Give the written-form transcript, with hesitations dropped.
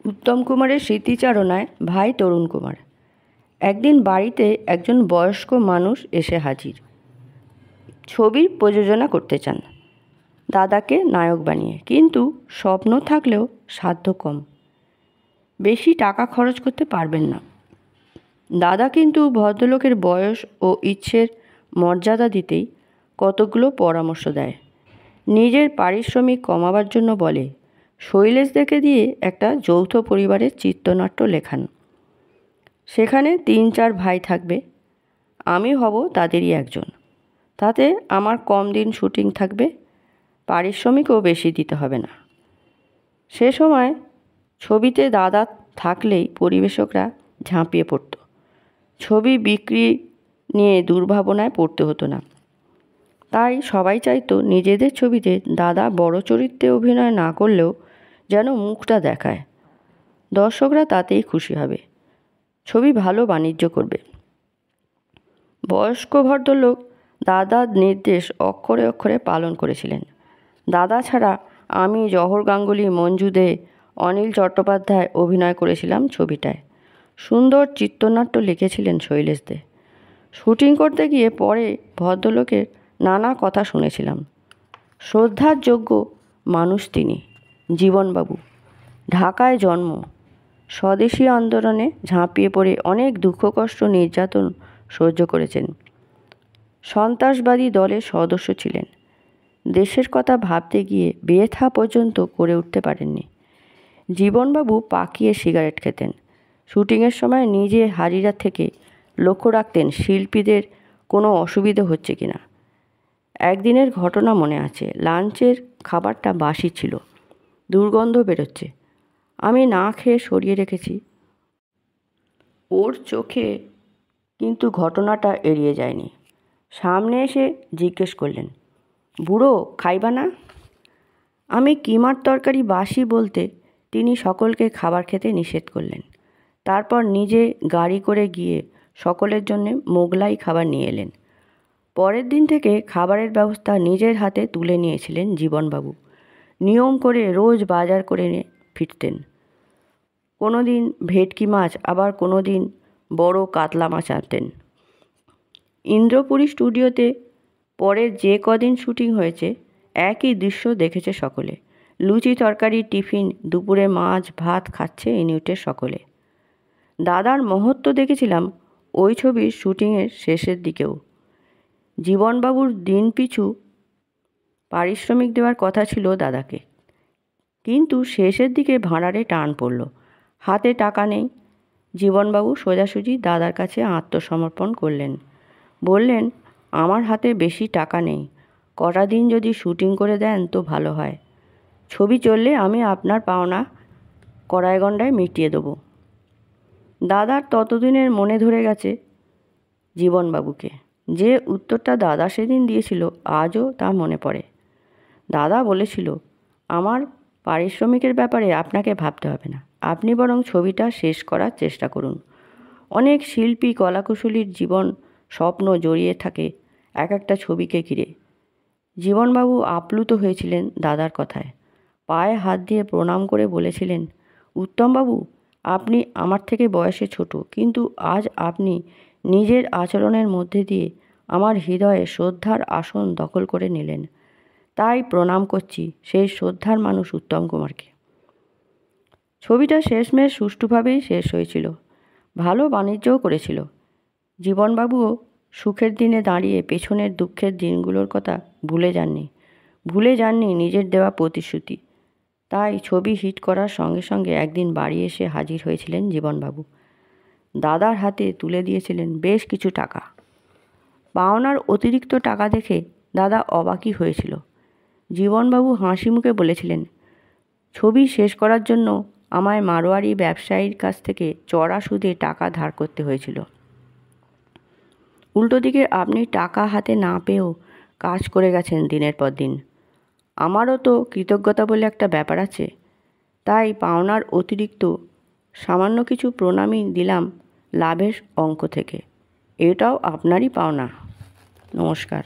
উত্তম কুমারের স্মৃতিচারণায় ভাই তরুণ কুমার। একদিন বাড়িতে একজন বয়স্ক মানুষ এসে হাজির। ছবির প্রযোজনা করতে চান দাদাকে নায়ক বানিয়ে, কিন্তু স্বপ্ন থাকলেও সাধ্য কম, বেশি টাকা খরচ করতে পারবেন না। দাদা কিন্তু ভদ্রলোকের বয়স ও ইচ্ছের মর্যাদা দিতেই কতগুলো পরামর্শ দেয়। নিজের পারিশ্রমিক কমাবার জন্য বলে, শৈলেশদেরকে দিয়ে একটা যৌথ পরিবারের চিত্রনাট্য লেখান। সেখানে 3-4 ভাই থাকবে, আমি হব তাদেরই একজন। তাতে আমার কম দিন শুটিং থাকবে, পারিশ্রমিকও বেশি দিতে হবে না। সে সময় ছবিতে দাদা থাকলেই পরিবেশকরা ঝাঁপিয়ে পড়ত। ছবি বিক্রি নিয়ে দুর্ভাবনায় পড়তে হতো না। তাই সবাই চাইতো নিজেদের ছবিতে দাদা বড় চরিত্রে অভিনয় না করলেও যেন মুখটা দেখায়। দর্শকরা তাতেই খুশি হবে, ছবি ভালো বাণিজ্য করবে। বয়স্ক ভদ্রলোক দাদার নির্দেশ অক্ষরে অক্ষরে পালন করেছিলেন। দাদা ছাড়া আমি, জহর গাঙ্গুলি, মঞ্জু দে, অনিল চট্টোপাধ্যায় অভিনয় করেছিলাম ছবিটায়। সুন্দর চিত্রনাট্য লিখেছিলেন শৈলেশ দে। শুটিং করতে গিয়ে পরে ভদ্রলোকের নানা কথা শুনেছিলাম। শ্রদ্ধার যোগ্য মানুষ তিনি। জীবনবাবু, ঢাকায় জন্ম, স্বদেশী আন্দোলনে ঝাঁপিয়ে পড়ে অনেক দুঃখ কষ্ট নির্যাতন সহ্য করেছেন। সন্ত্রাসবাদী দলের সদস্য ছিলেন। দেশের কথা ভাবতে গিয়ে বেথা পর্যন্ত করে উঠতে পারেননি। জীবনবাবু পাকিয়ে সিগারেট খেতেন। শুটিংয়ের সময় নিজে হাজিরা থেকে লক্ষ্য রাখতেন শিল্পীদের কোনো অসুবিধে হচ্ছে কিনা। একদিনের ঘটনা মনে আছে, লাঞ্চের খাবারটা বাসি ছিল, দুর্গন্ধ বেরোচ্ছে। আমি না খেয়ে সরিয়ে রেখেছি। ওর চোখে কিন্তু ঘটনাটা এড়িয়ে যায়নি। সামনে এসে জিজ্ঞেস করলেন, বুড়ো খাইবা না? আমি কিমার তরকারি বাসি বলতে তিনি সকলকে খাবার খেতে নিষেধ করলেন। তারপর নিজে গাড়ি করে গিয়ে সকলের জন্যে মোগলাই খাবার নিয়ে এলেন। পরের দিন থেকে খাবারের ব্যবস্থা নিজের হাতে তুলে নিয়েছিলেন জীবনবাবু। নিয়ম করে রোজ বাজার করে ফিরতেন। কোনো দিন ভেটকি মাছ, আবার কোনো দিন বড় কাতলা মাছ আনতেন। ইন্দ্রপুরী স্টুডিওতে পরের যে কদিন শুটিং হয়েছে একই দৃশ্য দেখেছে সকলে। লুচি তরকারি টিফিন, দুপুরে মাছ ভাত খাচ্ছে ইউনিটের সকলে। দাদার মহত্ব দেখেছিলাম ওই ছবির শুটিংয়ের শেষের দিকেও। জীবনবাবুর দিন পিছু পারিশ্রমিক দেওয়ার কথা ছিল দাদাকে, কিন্তু শেষের দিকে ভাঁড়ারে টান পড়ল, হাতে টাকা নেই। জীবনবাবু সোজাসুজি দাদার কাছে আত্মসমর্পণ করলেন। বললেন, আমার হাতে বেশি টাকা নেই, কটা দিন যদি শুটিং করে দেন তো ভালো হয়। ছবি চললে আমি আপনার পাওনা কড়ায় গণ্ডায় মিটিয়ে দেবো। দাদার ততদিনের মনে ধরে গেছে জীবনবাবুকে। যে উত্তরটা দাদা সেদিন দিয়েছিল আজও তা মনে পড়ে। দাদা বলেছিল, আমার পারিশ্রমিকের ব্যাপারে আপনাকে ভাবতে হবে না, আপনি বরং ছবিটা শেষ করার চেষ্টা করুন। অনেক শিল্পী কলাকুশলীর জীবন স্বপ্ন জড়িয়ে থাকে এক একটা ছবিকে ঘিরে। জীবনবাবু আপ্লুত হয়েছিলেন দাদার কথায়। পায়ে হাত দিয়ে প্রণাম করে বলেছিলেন, উত্তমবাবু, আপনি আমার থেকে বয়সে ছোট, কিন্তু আজ আপনি নিজের আচরণের মধ্যে দিয়ে আমার হৃদয়ে শ্রদ্ধার আসন দখল করে নিলেন। তাই প্রণাম করছি সেই শ্রদ্ধার মানুষ উত্তম কুমারকে। ছবিটা শেষমেশ সুষ্ঠুভাবেই শেষ হয়েছিল, ভালো বাণিজ্যও করেছিল। জীবনবাবুও সুখের দিনে দাঁড়িয়ে পেছনের দুঃখের দিনগুলোর কথা ভুলে যাননি নিজের দেওয়া প্রতিশ্রুতি। তাই ছবি হিট করার সঙ্গে সঙ্গে একদিন বাড়ি এসে হাজির হয়েছিলেন জীবনবাবু। দাদার হাতে তুলে দিয়েছিলেন বেশ কিছু টাকা। পাওনার অতিরিক্ত টাকা দেখে দাদা অবাকই হয়েছিল। জীবনবাবু হাসি মুখে বলেছিলেন, ছবি শেষ করার জন্য আমায় মারোয়ারি ব্যবসায়ীর কাছ থেকে চড়া সুদে টাকা ধার করতে হয়েছিল। উল্টো দিকে আপনি টাকা হাতে না পেয়েও কাজ করে গেছেন দিনের পর দিন। আমারও তো কৃতজ্ঞতা বলে একটা ব্যাপার আছে। তাই পাওনার অতিরিক্ত সামান্য কিছু প্রণামী দিলাম লাভের অঙ্ক থেকে। এটাও আপনারই পাওনা। নমস্কার।